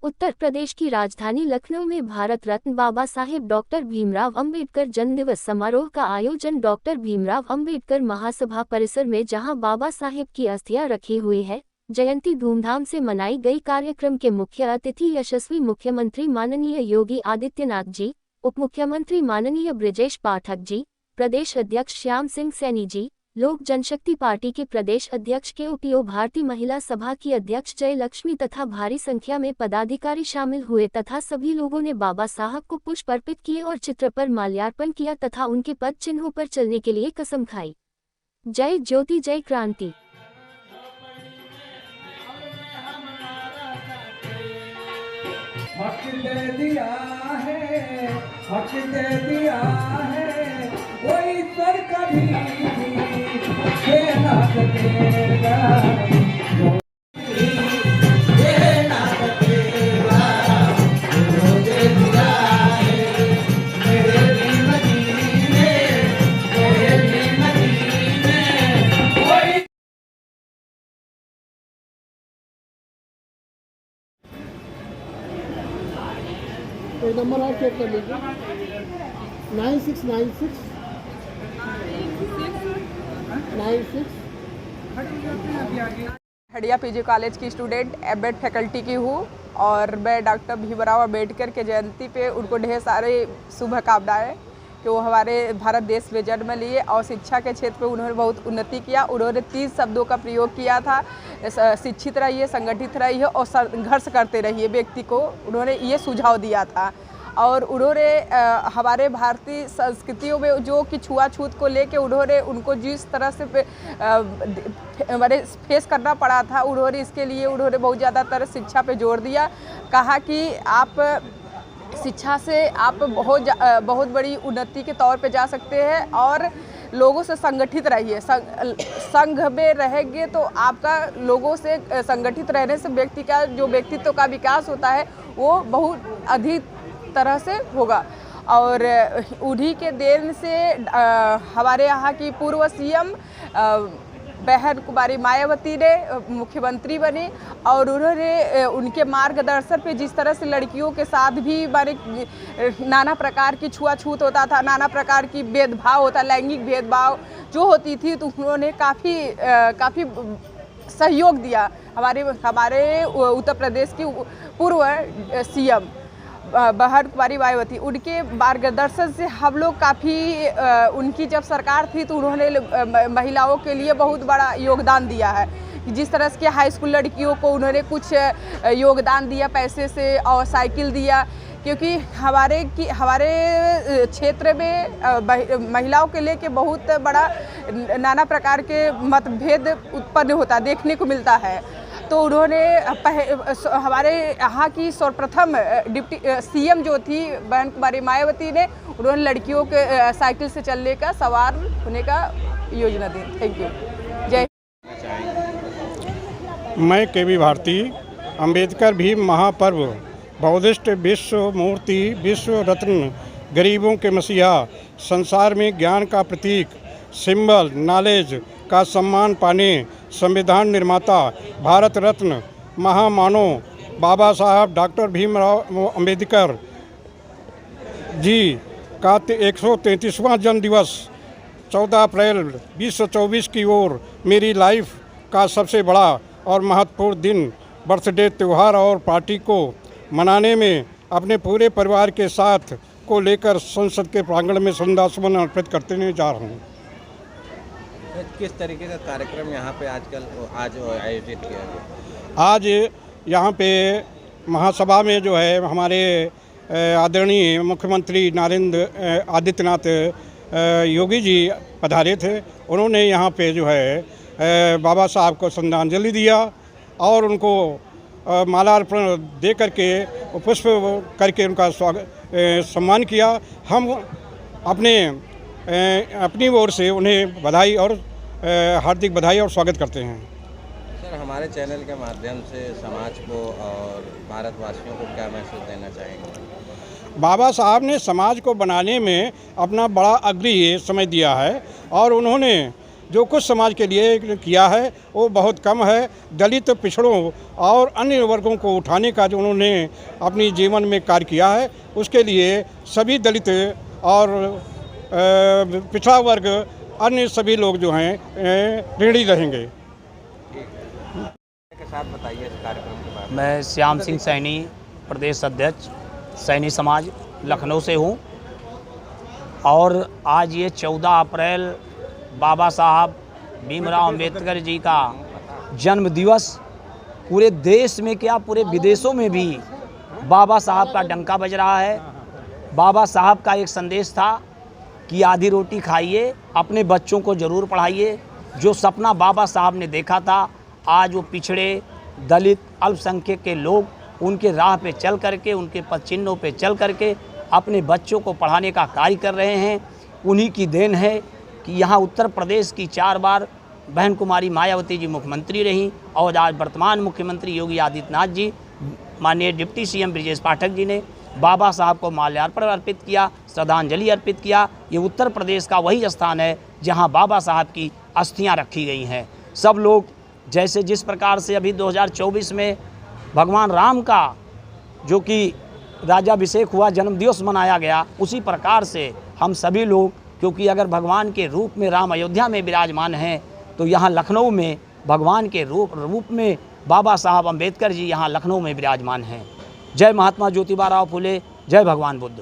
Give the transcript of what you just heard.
उत्तर प्रदेश की राजधानी लखनऊ में भारत रत्न बाबा साहेब डॉक्टर भीमराव अंबेडकर जन्मदिवस समारोह का आयोजन डॉक्टर भीमराव अंबेडकर महासभा परिसर में, जहां बाबा साहेब की अस्थियां रखी हुई है, जयंती धूमधाम से मनाई गई। कार्यक्रम के मुख्य अतिथि यशस्वी मुख्यमंत्री माननीय योगी आदित्यनाथ जी, उप मुख्यमंत्री माननीय ब्रजेश पाठक जी, प्रदेश अध्यक्ष श्याम सिंह सैनी जी, लोक जनशक्ति पार्टी के प्रदेश अध्यक्ष के उपीओ, भारतीय महिला सभा की अध्यक्ष जयलक्ष्मी तथा भारी संख्या में पदाधिकारी शामिल हुए तथा सभी लोगों ने बाबा साहब को पुष्प अर्पित किए और चित्र पर माल्यार्पण किया तथा उनके पद चिन्हों पर चलने के लिए कसम खाई। जय ज्योति जय क्रांति। हक दे दिया है, हक दे दिया है, वो ईश्वर कभी दे ना सकेगा, दे ना सकेगा, वो दे दिया है मेरे भी मदीने, मेरे भी मदीने, वही तो नंबर आप चेक कर लीजिए 9696 हड़िया पीजी कॉलेज की स्टूडेंट एमएड फैकल्टी की हूँ और मैं डॉक्टर भीमराव अंबेडकर के जयंती पे उनको ढेर सारे शुभकामनाएं कि वो हमारे भारत देश में जन्म लिए और शिक्षा के क्षेत्र में उन्होंने बहुत उन्नति किया। उन्होंने 3 शब्दों का प्रयोग किया था, शिक्षित रहिए, संगठित रहिए और संघर्ष करते रहिए। व्यक्ति को उन्होंने ये सुझाव दिया था और उन्होंने हमारे भारतीय संस्कृतियों में जो कि छुआछूत को लेके उन्होंने उनको जिस तरह से हमारे फेस करना पड़ा था, उन्होंने इसके लिए उन्होंने बहुत ज़्यादातर शिक्षा पे जोर दिया। कहा कि आप शिक्षा से आप बहुत बड़ी उन्नति के तौर पे जा सकते हैं और लोगों से संगठित रहिए। संघ में रहेंगे तो आपका लोगों से संगठित रहने से व्यक्ति का जो व्यक्तित्व का विकास होता है वो बहुत अधिक तरह से होगा। और उन्हीं के देन से हमारे यहाँ की पूर्व सीएम बहन कुमारी मायावती ने मुख्यमंत्री बनी और उन्होंने उनके मार्गदर्शन पे जिस तरह से लड़कियों के साथ भी नाना प्रकार की छुआछूत होता था, नाना प्रकार की भेदभाव होता, लैंगिक भेदभाव जो होती थी, तो उन्होंने काफ़ी सहयोग दिया। हमारे उत्तर प्रदेश की पूर्व सीएम बहन कुमारी मायावती, उनके मार्गदर्शन से हम लोग काफ़ी उनकी जब सरकार थी तो उन्होंने महिलाओं के लिए बहुत बड़ा योगदान दिया है। जिस तरह से हाई स्कूल लड़कियों को उन्होंने कुछ योगदान दिया पैसे से और साइकिल दिया, क्योंकि हमारे क्षेत्र में महिलाओं के लेके बहुत बड़ा नाना प्रकार के मतभेद उत्पन्न होता देखने को मिलता है। तो उन्होंने हमारे यहाँ की सर्वप्रथम डिप्टी सीएम जो थी बहन कुमारी मायावती ने, उन्होंने लड़कियों के साइकिल से चलने का, सवार होने का योजना दी। Thank you. जय। मैं केवी भारती। अंबेडकर भी महापर्व, बौद्धिस्ट विश्व मूर्ति, विश्व रत्न, गरीबों के मसीहा, संसार में ज्ञान का प्रतीक, सिंबल नॉलेज का सम्मान पाने, संविधान निर्माता, भारत रत्न, महामानव बाबा साहब डॉक्टर भीमराव अंबेडकर जी का 133वां जन्म दिवस 14 अप्रैल 2024 की ओर मेरी लाइफ का सबसे बड़ा और महत्वपूर्ण दिन, बर्थडे त्यौहार और पार्टी को मनाने में अपने पूरे परिवार के साथ को लेकर संसद के प्रांगण में श्रद्धासुमन अर्पित करते जा रहा हूँ। किस तरीके का कार्यक्रम यहाँ पे आज आयोजित किया गया? आज यहाँ पे महासभा में जो है हमारे आदरणीय मुख्यमंत्री नरेंद्र आदित्यनाथ योगी जी पधारे थे। उन्होंने यहाँ पे जो है बाबा साहब को श्रद्धांजलि दिया और उनको मालार्पण दे करके पुष्प करके उनका सम्मान किया। हम अपनी ओर से उन्हें बधाई और हार्दिक बधाई और स्वागत करते हैं। सर, हमारे चैनल के माध्यम से समाज को और भारतवासियों को क्या मैसेज देना चाहेंगे? बाबा साहब ने समाज को बनाने में अपना बड़ा अग्रणी समय दिया है और उन्होंने जो कुछ समाज के लिए किया है वो बहुत कम है। दलित, पिछड़ों और अन्य वर्गों को उठाने का जो उन्होंने अपनी जीवन में कार्य किया है, उसके लिए सभी दलित और पिछड़ा वर्ग, अन्य सभी लोग जो हैं ऋणी रहेंगे। के साथ बताइए इस कार्यक्रम के बारे में। मैं श्याम सिंह सैनी, प्रदेश अध्यक्ष सैनी समाज लखनऊ से हूँ। और आज ये 14 अप्रैल बाबा साहब भीमराव अंबेडकर जी का जन्म दिवस, पूरे देश में क्या पूरे विदेशों में भी बाबा साहब का डंका बज रहा है। बाबा साहब का एक संदेश था कि आधी रोटी खाइए, अपने बच्चों को ज़रूर पढ़ाइए। जो सपना बाबा साहब ने देखा था, आज वो पिछड़े, दलित, अल्पसंख्यक के लोग उनके राह पे चल करके, उनके पद चिन्हों पे चल करके अपने बच्चों को पढ़ाने का कार्य कर रहे हैं। उन्हीं की देन है कि यहाँ उत्तर प्रदेश की 4 बार बहन कुमारी मायावती जी मुख्यमंत्री रहीं और आज वर्तमान मुख्यमंत्री योगी आदित्यनाथ जी, माननीय डिप्टी सीएम ब्रजेश पाठक जी ने बाबा साहब को माल्यार्पण अर्पित किया, श्रद्धांजलि अर्पित किया। ये उत्तर प्रदेश का वही स्थान है जहाँ बाबा साहब की अस्थियाँ रखी गई हैं। सब लोग जैसे जिस प्रकार से अभी 2024 में भगवान राम का जो कि राजाभिषेक हुआ, जन्म दिवस मनाया गया, उसी प्रकार से हम सभी लोग, क्योंकि अगर भगवान के रूप में राम अयोध्या में विराजमान हैं, तो यहाँ लखनऊ में भगवान के रूप में बाबा साहब अम्बेडकर जी यहाँ लखनऊ में विराजमान हैं। जय महात्मा ज्योतिबा राव फुले, जय भगवान बुद्ध।